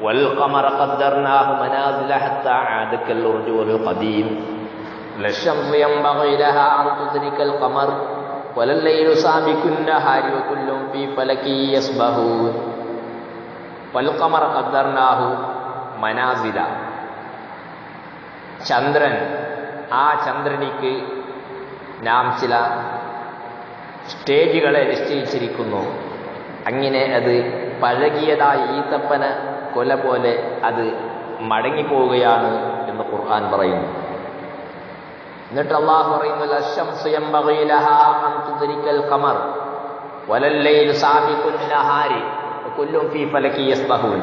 والقمر قدرناه منازل حتى عاد كالأرجون القديم لا الشمس ينبغي لها أن تدرك القمر ولا الليل سابق النهار وكل في فلك يسبحون والقمر قدرناه منازل ചന്ദ്രൻ, ആ ചന്ദ്രനിക്ക് നാം ചില സ്റ്റേജുകളെ നിശ്ചയിച്ചിരിക്കുന്നു. അങ്ങനെ അത് പഴകിയതായ ഈത്തപ്പന കൊല പോലെ അത് മടങ്ങിപ്പോവുകയാണ് എന്ന് ഖുർആൻ പറയുന്നു. എന്നിട്ട് അല്ലാഹു പറയുന്നു, ലശംസു യംബഗി ലഹാ അൻ തുദ്രിക്കൽ ഖമർ വലൽ ലൈലു സാബിഖുൻ നഹാരി വകുല്ലും ഫീ ഫലകി യസ്ബഹൂൻ.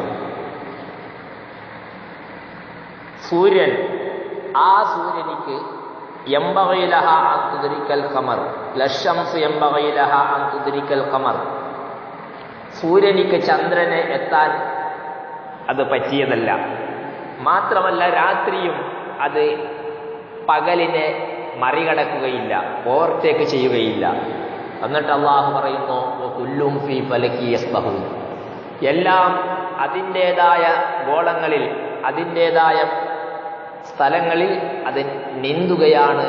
സൂര്യൻ, ആ സൂര്യനിക്ക് യംബഗി ലഹാ അൻ തുദ്രിക്കൽ ഖമർ, ലശംസു യംബഗി ലഹാ അൻ തുദ്രിക്കൽ ഖമർ. സൂര്യനിക്ക് ചന്ദ്രനെ എത്താൻ അത് പറ്റിയതല്ല. മാത്രമല്ല രാത്രിയും അത് പകലിനെ മറികടക്കുകയില്ല, ഓവർടേക്ക് ചെയ്യുകയില്ല. എന്നിട്ട് അല്ലാഹു പറയുന്നു, വകുല്ലും ഫീ ഫലകി യസ്ബഹൂൻ. എല്ലാം അതിൻ്റേതായ ഗോളങ്ങളിൽ, അതിൻ്റേതായ സ്ഥലങ്ങളിൽ അത് നീന്തുകയാണ്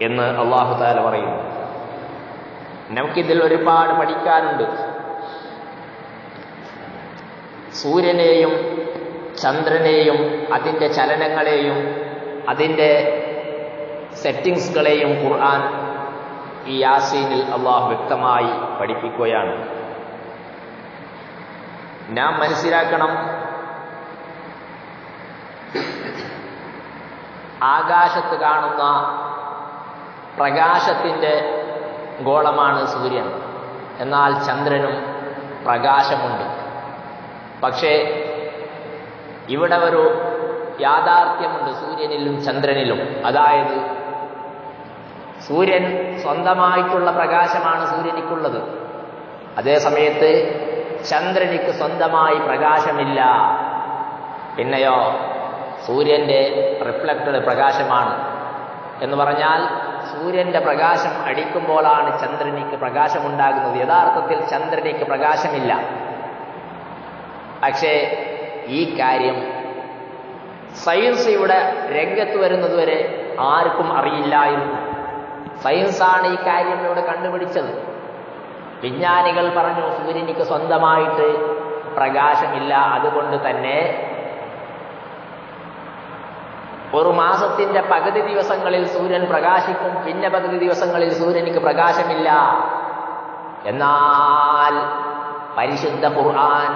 എന്ന് അല്ലാഹു തആല പറയുന്നു. നമുക്കിതിൽ ഒരുപാട് പഠിക്കാനുണ്ട്. സൂര്യനെയും ചന്ദ്രനെയും അതിൻ്റെ ചലനങ്ങളെയും അതിൻ്റെ സെറ്റിങ്സുകളെയും ഖുർആൻ ഈ യാസീനിൽ അല്ലാഹു വ്യക്തമായി പഠിപ്പിക്കുകയാണ്. നാം മനസ്സിലാക്കണം, ആകാശത്ത് കാണുന്ന പ്രകാശത്തിൻ്റെ ഗോളമാണ് സൂര്യൻ. എന്നാൽ ചന്ദ്രനും പ്രകാശമുണ്ട്. പക്ഷേ ഇവിടെ ഒരു യാഥാർത്ഥ്യമുണ്ട് സൂര്യനിലും ചന്ദ്രനിലും. അതായത് സൂര്യൻ സ്വന്തമായിട്ടുള്ള പ്രകാശമാണ് സൂര്യനിക്കുള്ളത്. അതേ സമയത്ത് ചന്ദ്രനിക്ക് സ്വന്തമായി പ്രകാശമില്ല. പിന്നെയോ സൂര്യൻ്റെ റിഫ്ലക്റ്റഡ് പ്രകാശമാണ് എന്ന് പറഞ്ഞാൽ സൂര്യൻ്റെ പ്രകാശം അടിക്കുമ്പോഴാണ് ചന്ദ്രനിക്ക് പ്രകാശമുണ്ടാകുന്നത്. യഥാർത്ഥത്തിൽ ചന്ദ്രനിക്ക് പ്രകാശമില്ല. പക്ഷേ ഈ കാര്യം സയൻസ് ഇവിടെ രംഗത്ത് വരുന്നതുവരെ ആർക്കും അറിയില്ലായിരുന്നു. സയൻസാണ് ഈ കാര്യം ഇവിടെ കണ്ടുപിടിച്ചത്. വിജ്ഞാനികൾ പറഞ്ഞു സൂര്യനിക്ക് സ്വന്തമായിട്ട് പ്രകാശമില്ല. അതുകൊണ്ട് തന്നെ ഒരു മാസത്തിന്റെ പകുതി ദിവസങ്ങളിൽ സൂര്യൻ പ്രകാശിക്കും, പിന്നെ പകുതി ദിവസങ്ങളിൽ സൂര്യനിക്ക് പ്രകാശമില്ല. എന്നാൽ പരിശുദ്ധ ഖുർആൻ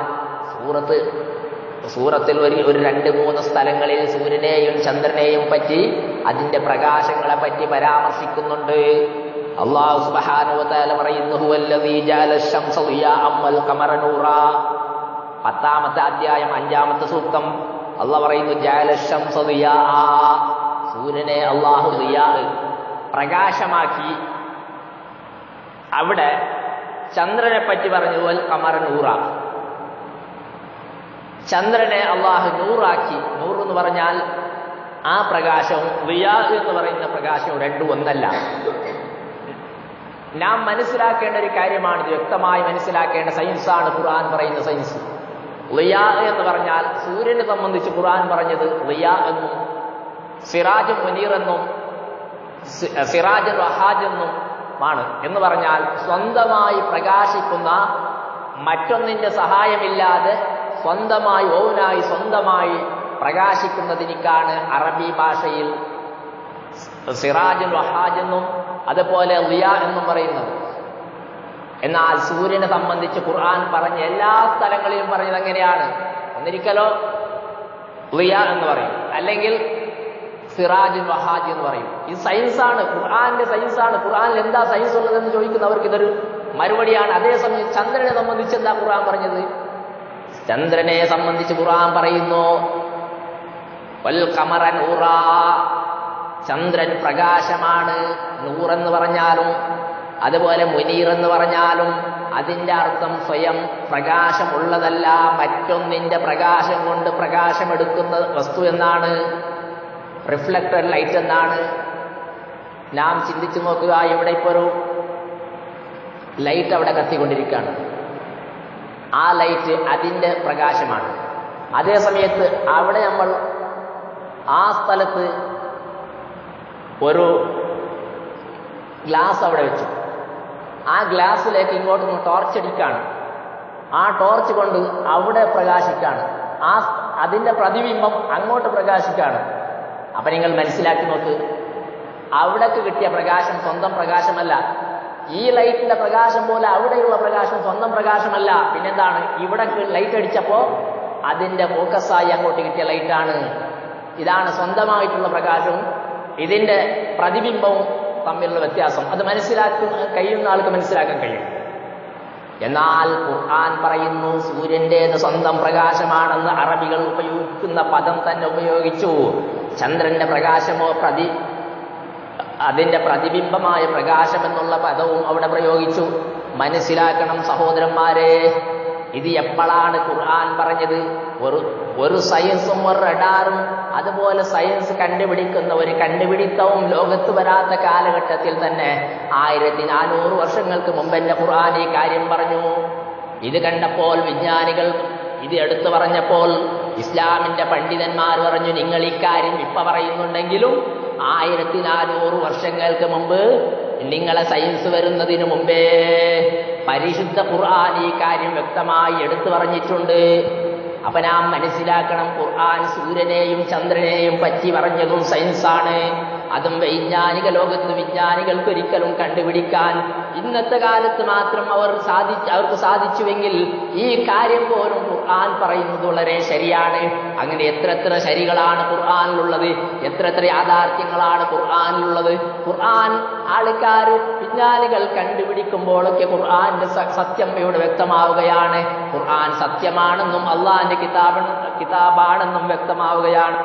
സൂറത്തിൽ ഒരു 2-3 സ്ഥലങ്ങളിൽ സൂര്യനെയും ചന്ദ്രനെയും പറ്റി, അതിന്റെ പ്രകാശങ്ങളെ പറ്റി പരാമർശിക്കുന്നുണ്ട്. അല്ലാഹു സുബ്ഹാനഹു വ തആല പറയുന്നു, ഹുവല്ലദീ ജഅല അശ്-ശംസ ദിയാഅൻ വൽ ഖമറ നൂറാ. 10-ാമത്തെ അധ്യായം 5-ാമത്തെ സൂക്തം അല്ലാഹു പറയുന്നു, ജഅല അശ്-ശംസ ദിയാഅ. സൂര്യനെ അല്ലാഹു ദിയാ, പ്രകാശമാക്കി. അവിടെ ചന്ദ്രനെ പറ്റി പറഞ്ഞു വൽ ഖമറ നൂറ. ചന്ദ്രനെ അള്ളാഹു നൂറാക്കി. നൂറ് എന്ന് പറഞ്ഞാൽ ആ പ്രകാശവും റിയാ എന്ന് പറയുന്ന പ്രകാശവും രണ്ടും ഒന്നല്ല. നാം മനസ്സിലാക്കേണ്ട ഒരു കാര്യമാണ്, ഇത് വ്യക്തമായി മനസ്സിലാക്കേണ്ട സയൻസാണ് ഖുർആൻ പറയുന്ന സയൻസ്. റിയാ എന്ന് പറഞ്ഞാൽ സൂര്യനെ സംബന്ധിച്ച് ഖുർആൻ പറഞ്ഞത് റിയാ എന്നും സിറാജും മുനീർ എന്നും സിറാജ് വഹാജ് എന്നും ആണ്. എന്ന് പറഞ്ഞാൽ സ്വന്തമായി പ്രകാശിക്കുന്ന, മറ്റൊന്നിന്റെ സഹായമില്ലാതെ സ്വന്തമായി ഓനായി സ്വന്തമായി പ്രകാശിക്കുന്നതിനേക്കാണ് അറബി ഭാഷയിൽ സിറാജുൽ വഹാജ് എന്നും അതുപോലെ റിയാ എന്നും പറയുന്നത്. എന്നാൽ സൂര്യനെ സംബന്ധിച്ച് ഖുർആൻ പറഞ്ഞ എല്ലാ സ്ഥലങ്ങളിലും പറഞ്ഞത് എങ്ങനെയാണ്? ഒന്നിരിക്കലോ റിയാ എന്ന് പറയും, അല്ലെങ്കിൽ സിറാജുൽ വഹാജ് എന്ന് പറയും. ഇത് സയൻസാണ്, ഖുർആന്റെ സയൻസാണ്. ഖുർആനിൽ എന്താ സയൻസ് ഉള്ളതെന്ന് ചോദിക്കുന്നവർക്ക് ഇതൊരു മറുപടിയാണ്. അതേസമയം ചന്ദ്രനെ സംബന്ധിച്ച് എന്താ ഖുർആൻ പറഞ്ഞത്? ചന്ദ്രനെ സംബന്ധിച്ച് ഖുർആൻ പറയുന്നു, വൽ ഖമറ നൂറാ. ചന്ദ്രൻ പ്രകാശമാണ്. നൂറെന്ന് പറഞ്ഞാലും അതുപോലെ മുനീർ എന്ന് പറഞ്ഞാലും അതിൻ്റെ അർത്ഥം സ്വയം പ്രകാശമുള്ളതല്ല, മറ്റൊന്നിൻ്റെ പ്രകാശം കൊണ്ട് പ്രകാശമെടുക്കുന്ന വസ്തു എന്നാണ്. റിഫ്ലക്റ്റഡ് ലൈറ്റ് എന്നാണ്. നാം ചിന്തിച്ചു നോക്കുക, ഇവിടെ ഇപ്പോൾ ഒരു ലൈറ്റ് അവിടെ കത്തിക്കൊണ്ടിരിക്കുകയാണ്. ആ ലൈറ്റ് അതിൻ്റെ പ്രകാശമാണ്. അതേ സമയത്ത് അവിടെ നമ്മൾ ആ സ്ഥലത്ത് ഒരു ഗ്ലാസ് അവിടെ വെച്ചു. ആ ഗ്ലാസ്സിലേക്ക് ഇങ്ങോട്ടൊന്ന് ടോർച്ച് അടിക്കാണ്. ആ ടോർച്ച് കൊണ്ട് അവിടെ പ്രകാശിക്കാണ്. അതിൻ്റെ പ്രതിബിംബം അങ്ങോട്ട് പ്രകാശിക്കാണ്. അപ്പം നിങ്ങൾ മനസ്സിലാക്കി നോക്ക്, അവിടേക്ക് കിട്ടിയ പ്രകാശം സ്വന്തം പ്രകാശമല്ല. ഈ ലൈറ്റിന്റെ പ്രകാശം പോലെ അവിടെയുള്ള പ്രകാശം സ്വന്തം പ്രകാശമല്ല. പിന്നെന്താണ്? ഇവിടെ ലൈറ്റ് അടിച്ചപ്പോൾ അതിൻ്റെ ഫോക്കസായി അങ്ങോട്ട് കിട്ടിയ ലൈറ്റാണ്. ഇതാണ് സ്വന്തമായിട്ടുള്ള പ്രകാശവും ഇതിൻ്റെ പ്രതിബിംബവും തമ്മിലുള്ള വ്യത്യാസം. അത് കഴിയുന്ന ആൾക്ക് മനസ്സിലാക്കാൻ കഴിയും. എന്നാൽ ഖുർആൻ പറയുന്നു സൂര്യൻ്റേത് സ്വന്തം പ്രകാശമാണെന്ന്. അറബികൾ ഉപയോഗിക്കുന്ന പദം തന്നെ ഉപയോഗിച്ചു. ചന്ദ്രന്റെ പ്രകാശമോ അതിന്റെ പ്രതിബിംബമായ പ്രകാശം എന്നുള്ള പദവും അവിടെ പ്രയോഗിച്ചു. മനസ്സിലാക്കണം സഹോദരന്മാരെ, ഇത് എപ്പോഴാണ് ഖുർആൻ പറഞ്ഞത്? ഒരു സയൻസും ഒരു റഡാറും അതുപോലെ സയൻസ് കണ്ടുപിടിക്കുന്ന ഒരു കണ്ടുപിടിത്തവും ലോകത്ത് വരാത്ത കാലഘട്ടത്തിൽ തന്നെ 1400 വർഷങ്ങൾക്ക് മുമ്പ് എന്റെ ഖുർആൻ ഈ കാര്യം പറഞ്ഞു. ഇത് കണ്ടപ്പോൾ വിജ്ഞാനികൾ ഇത് എടുത്തു പറഞ്ഞപ്പോൾ ഇസ്ലാമിന്റെ പണ്ഡിതന്മാർ പറഞ്ഞു, നിങ്ങൾ ഇക്കാര്യം ഇപ്പൊ പറയുന്നുണ്ടെങ്കിലും 1400 വർഷങ്ങൾക്ക് മുമ്പ് നിങ്ങളെ സയൻസ് വരുന്നതിന് മുമ്പേ പരിശുദ്ധ ഖുർആൻ ഈ കാര്യം വ്യക്തമായി എടുത്തു പറഞ്ഞിട്ടുണ്ട്. അപ്പൊ നാം മനസ്സിലാക്കണം, ഖുർആൻ സൂര്യനെയും ചന്ദ്രനെയും പറ്റി പറഞ്ഞതും സയൻസാണ്. അതും വൈജ്ഞാനിക ലോകത്ത് വിജ്ഞാനികൾക്ക് ഒരിക്കലും കണ്ടുപിടിക്കാൻ ഇന്നത്തെ കാലത്ത് മാത്രം അവർക്ക് സാധിച്ചുവെങ്കിൽ ഈ കാര്യം പോലും ഖുർആൻ പറയുന്നത് വളരെ ശരിയാണ്. അങ്ങനെ എത്ര ശരികളാണ് ഖുർആനിലുള്ളത്, എത്ര യാഥാർത്ഥ്യങ്ങളാണ് ഖുർആനിലുള്ളത്. ഖുർആൻ ആൾക്കാർ വിജ്ഞാനികൾ കണ്ടുപിടിക്കുമ്പോഴൊക്കെ ഖുർആന്റെ സത്യം ഇവിടെ വ്യക്തമാവുകയാണ്. ഖുർആൻ സത്യമാണെന്നും അള്ളാഹിന്റെ കിതാബാണെന്നും വ്യക്തമാവുകയാണ്.